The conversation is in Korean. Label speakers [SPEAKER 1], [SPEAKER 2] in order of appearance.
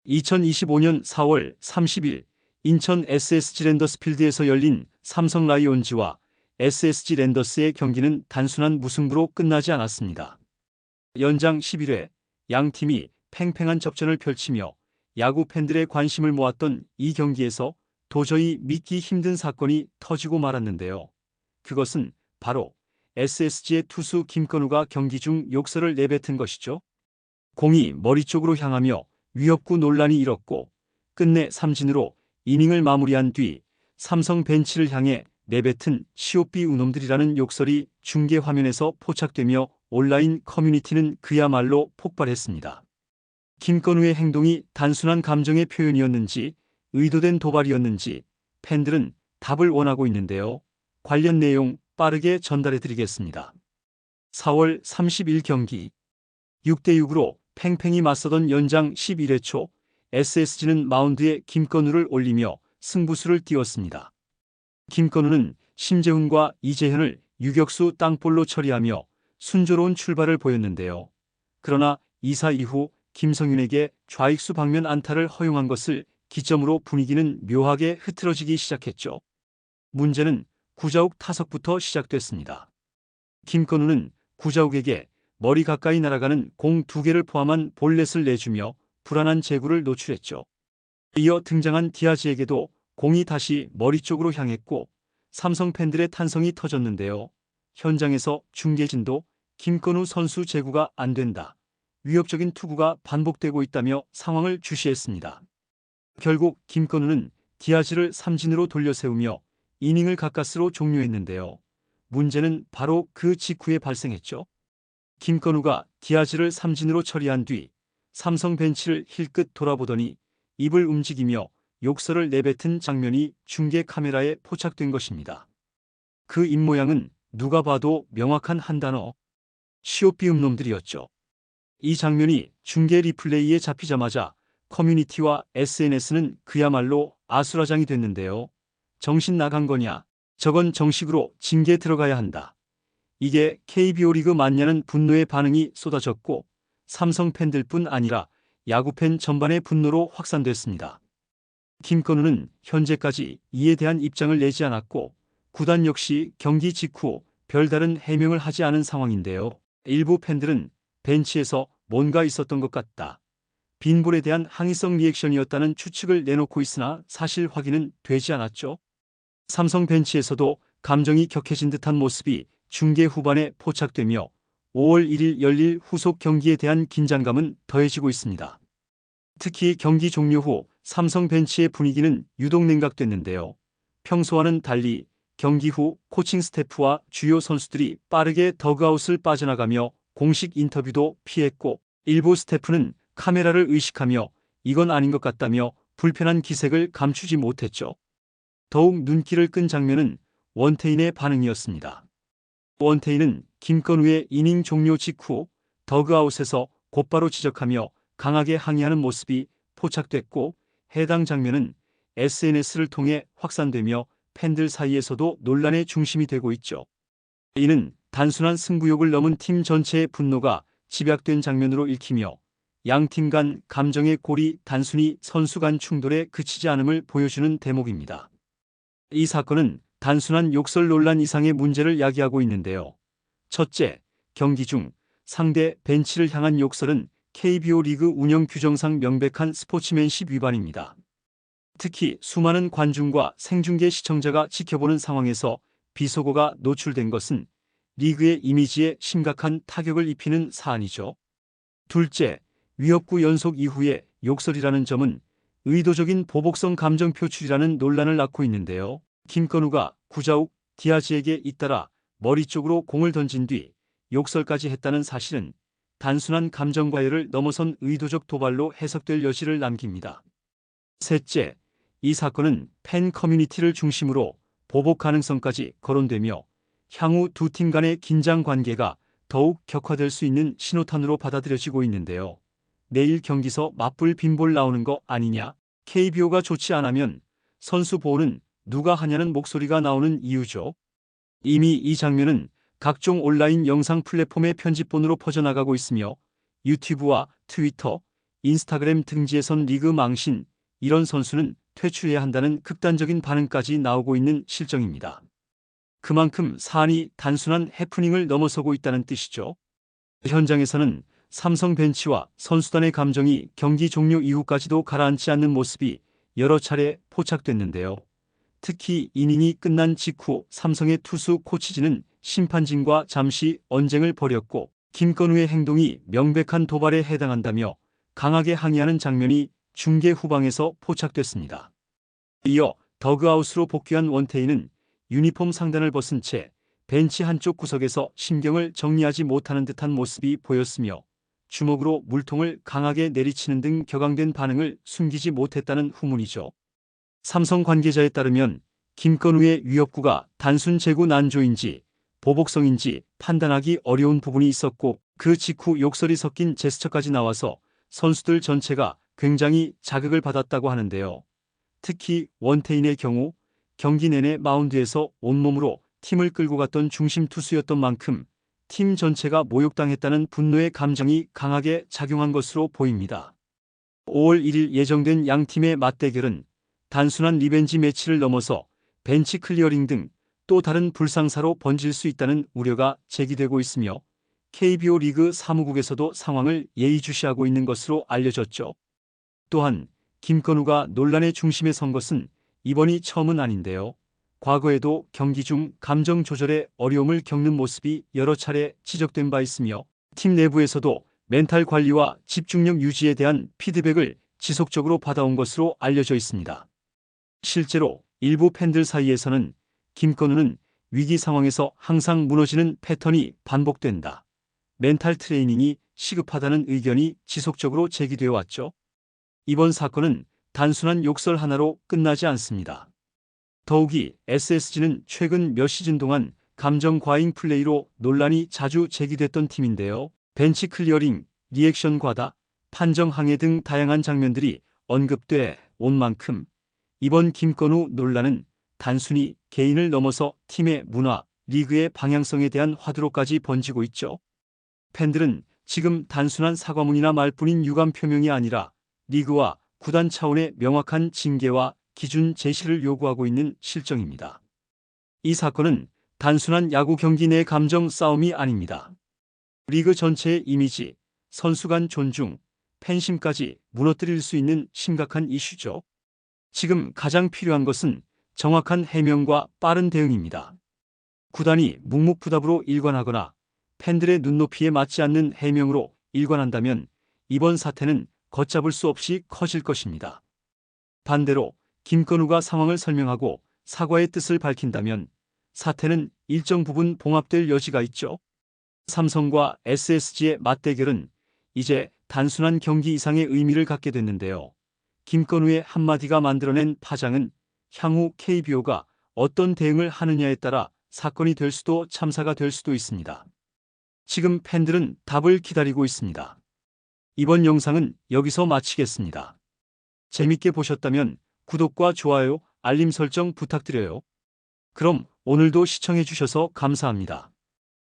[SPEAKER 1] 2025년 4월 30일 인천 SSG 랜더스필드에서 열린 삼성 라이온즈와 SSG 랜더스의 경기는 단순한 무승부로 끝나지 않았습니다. 연장 11회 양 팀이 팽팽한 접전을 펼치며 야구 팬들의 관심을 모았던 이 경기에서 도저히 믿기 힘든 사건이 터지고 말았는데요. 그것은 바로 SSG의 투수 김건우가 경기 중 욕설을 내뱉은 것이죠. 공이 머리 쪽으로 향하며 위협구 논란이 일었고 끝내 삼진으로 이닝을 마무리한 뒤 삼성 벤치를 향해 내뱉은 시오삐 우놈들이라는 욕설이 중계 화면에서 포착되며 온라인 커뮤니티는 그야말로 폭발했습니다. 김건우의 행동이 단순한 감정의 표현이었는지 의도된 도발이었는지 팬들은 답을 원하고 있는데요. 관련 내용 빠르게 전달해 드리겠습니다. 4월 30일 경기 6대6으로 팽팽히 맞서던 연장 11회 초 SSG는 마운드에 김건우를 올리며 승부수를 띄웠습니다. 김건우는 심재훈과 이재현을 유격수 땅볼로 처리하며 순조로운 출발을 보였는데요. 그러나 2사 이후 김성윤에게 좌익수 방면 안타를 허용한 것을 기점으로 분위기는 묘하게 흐트러지기 시작했죠. 문제는 구자욱 타석부터 시작됐습니다. 김건우는 구자욱에게 머리 가까이 날아가는 공 2개를 포함한 볼넷을 내주며 불안한 제구를 노출했죠. 이어 등장한 디아즈에게도 공이 다시 머리 쪽으로 향했고 삼성 팬들의 탄성이 터졌는데요. 현장에서 중계진도 김건우 선수 제구가 안 된다, 위협적인 투구가 반복되고 있다며 상황을 주시했습니다. 결국 김건우는 디아즈를 삼진으로 돌려세우며 이닝을 가까스로 종료했는데요. 문제는 바로 그 직후에 발생했죠. 김건우가 디아즈를 삼진으로 처리한 뒤 삼성 벤치를 힐끗 돌아보더니 입을 움직이며 욕설을 내뱉은 장면이 중계 카메라에 포착된 것입니다. 그 입모양은 누가 봐도 명확한 한 단어, 시오삐 놈들이었죠. 이 장면이 중계 리플레이에 잡히자마자 커뮤니티와 SNS는 그야말로 아수라장이 됐는데요. 정신 나간 거냐? 저건 정식으로 징계 들어가야 한다. 이게 KBO 리그 맞냐는 분노의 반응이 쏟아졌고 삼성 팬들뿐 아니라 야구팬 전반의 분노로 확산됐습니다. 김건우는 현재까지 이에 대한 입장을 내지 않았고 구단 역시 경기 직후 별다른 해명을 하지 않은 상황인데요. 일부 팬들은 벤치에서 뭔가 있었던 것 같다, 빈볼에 대한 항의성 리액션이었다는 추측을 내놓고 있으나 사실 확인은 되지 않았죠. 삼성 벤치에서도 감정이 격해진 듯한 모습이 중계 후반에 포착되며 5월 1일 열릴 후속 경기에 대한 긴장감은 더해지고 있습니다. 특히 경기 종료 후 삼성 벤치의 분위기는 유독 냉각됐는데요. 평소와는 달리 경기 후 코칭 스태프와 주요 선수들이 빠르게 더그아웃을 빠져나가며 공식 인터뷰도 피했고 일부 스태프는 카메라를 의식하며 이건 아닌 것 같다며 불편한 기색을 감추지 못했죠. 더욱 눈길을 끈 장면은 원태인의 반응이었습니다. 원태인은 김건우의 이닝 종료 직후 더그아웃에서 곧바로 지적하며 강하게 항의하는 모습이 포착됐고 해당 장면은 SNS를 통해 확산되며 팬들 사이에서도 논란의 중심이 되고 있죠. 이는 단순한 승부욕을 넘은 팀 전체의 분노가 집약된 장면으로 읽히며 양팀 간 감정의 골이 단순히 선수 간 충돌에 그치지 않음을 보여주는 대목입니다. 이 사건은 단순한 욕설 논란 이상의 문제를 야기하고 있는데요. 첫째, 경기 중 상대 벤치를 향한 욕설은 KBO 리그 운영 규정상 명백한 스포츠맨십 위반입니다. 특히 수많은 관중과 생중계 시청자가 지켜보는 상황에서 비속어가 노출된 것은 리그의 이미지에 심각한 타격을 입히는 사안이죠. 둘째, 위협구 연속 이후에 욕설이라는 점은 의도적인 보복성 감정 표출이라는 논란을 낳고 있는데요. 김건우가 구자욱, 디아즈에게 잇따라 머리 쪽으로 공을 던진 뒤 욕설까지 했다는 사실은 단순한 감정 과열을 넘어선 의도적 도발로 해석될 여지를 남깁니다. 셋째, 이 사건은 팬 커뮤니티를 중심으로 보복 가능성까지 거론되며 향후 두 팀 간의 긴장 관계가 더욱 격화될 수 있는 신호탄으로 받아들여지고 있는데요. 내일 경기서 맞불 빈볼 나오는 거 아니냐? KBO가 조치 안 하면 선수 보호는 누가 하냐는 목소리가 나오는 이유죠. 이미 이 장면은 각종 온라인 영상 플랫폼의 편집본으로 퍼져나가고 있으며 유튜브와 트위터, 인스타그램 등지에선 리그 망신, 이런 선수는 퇴출해야 한다는 극단적인 반응까지 나오고 있는 실정입니다. 그만큼 사안이 단순한 해프닝을 넘어서고 있다는 뜻이죠. 현장에서는 삼성 벤치와 선수단의 감정이 경기 종료 이후까지도 가라앉지 않는 모습이 여러 차례 포착됐는데요. 특히 이닝이 끝난 직후 삼성의 투수 코치진은 심판진과 잠시 언쟁을 벌였고 김건우의 행동이 명백한 도발에 해당한다며 강하게 항의하는 장면이 중계 후방에서 포착됐습니다. 이어 더그아웃으로 복귀한 원태인은 유니폼 상단을 벗은 채 벤치 한쪽 구석에서 심경을 정리하지 못하는 듯한 모습이 보였으며 주먹으로 물통을 강하게 내리치는 등 격앙된 반응을 숨기지 못했다는 후문이죠. 삼성 관계자에 따르면 김건우의 위협구가 단순 재구 난조인지 보복성인지 판단하기 어려운 부분이 있었고 그 직후 욕설이 섞인 제스처까지 나와서 선수들 전체가 굉장히 자극을 받았다고 하는데요. 특히 원태인의 경우 경기 내내 마운드에서 온몸으로 팀을 끌고 갔던 중심 투수였던 만큼 팀 전체가 모욕당했다는 분노의 감정이 강하게 작용한 것으로 보입니다. 5월 1일 예정된 양 팀의 맞대결은 단순한 리벤지 매치를 넘어서 벤치 클리어링 등 또 다른 불상사로 번질 수 있다는 우려가 제기되고 있으며 KBO 리그 사무국에서도 상황을 예의주시하고 있는 것으로 알려졌죠. 또한 김건우가 논란의 중심에 선 것은 이번이 처음은 아닌데요. 과거에도 경기 중 감정 조절에 어려움을 겪는 모습이 여러 차례 지적된 바 있으며 팀 내부에서도 멘탈 관리와 집중력 유지에 대한 피드백을 지속적으로 받아온 것으로 알려져 있습니다. 실제로 일부 팬들 사이에서는 김건우는 위기 상황에서 항상 무너지는 패턴이 반복된다. 멘탈 트레이닝이 시급하다는 의견이 지속적으로 제기되어 왔죠. 이번 사건은 단순한 욕설 하나로 끝나지 않습니다. 더욱이 SSG는 최근 몇 시즌 동안 감정 과잉 플레이로 논란이 자주 제기됐던 팀인데요. 벤치 클리어링, 리액션 과다, 판정 항해 등 다양한 장면들이 언급돼 온 만큼 이번 김건우 논란은 단순히 개인을 넘어서 팀의 문화, 리그의 방향성에 대한 화두로까지 번지고 있죠. 팬들은 지금 단순한 사과문이나 말뿐인 유감 표명이 아니라 리그와 구단 차원의 명확한 징계와 기준 제시를 요구하고 있는 실정입니다. 이 사건은 단순한 야구 경기 내 감정 싸움이 아닙니다. 리그 전체의 이미지, 선수 간 존중, 팬심까지 무너뜨릴 수 있는 심각한 이슈죠. 지금 가장 필요한 것은 정확한 해명과 빠른 대응입니다. 구단이 묵묵부답으로 일관하거나 팬들의 눈높이에 맞지 않는 해명으로 일관한다면 이번 사태는 걷잡을 수 없이 커질 것입니다. 반대로 김건우가 상황을 설명하고 사과의 뜻을 밝힌다면 사태는 일정 부분 봉합될 여지가 있죠. 삼성과 SSG의 맞대결은 이제 단순한 경기 이상의 의미를 갖게 됐는데요. 김건우의 한마디가 만들어낸 파장은 향후 KBO가 어떤 대응을 하느냐에 따라 사건이 될 수도 참사가 될 수도 있습니다. 지금 팬들은 답을 기다리고 있습니다. 이번 영상은 여기서 마치겠습니다. 재밌게 보셨다면 구독과 좋아요, 알림 설정 부탁드려요. 그럼 오늘도 시청해주셔서 감사합니다.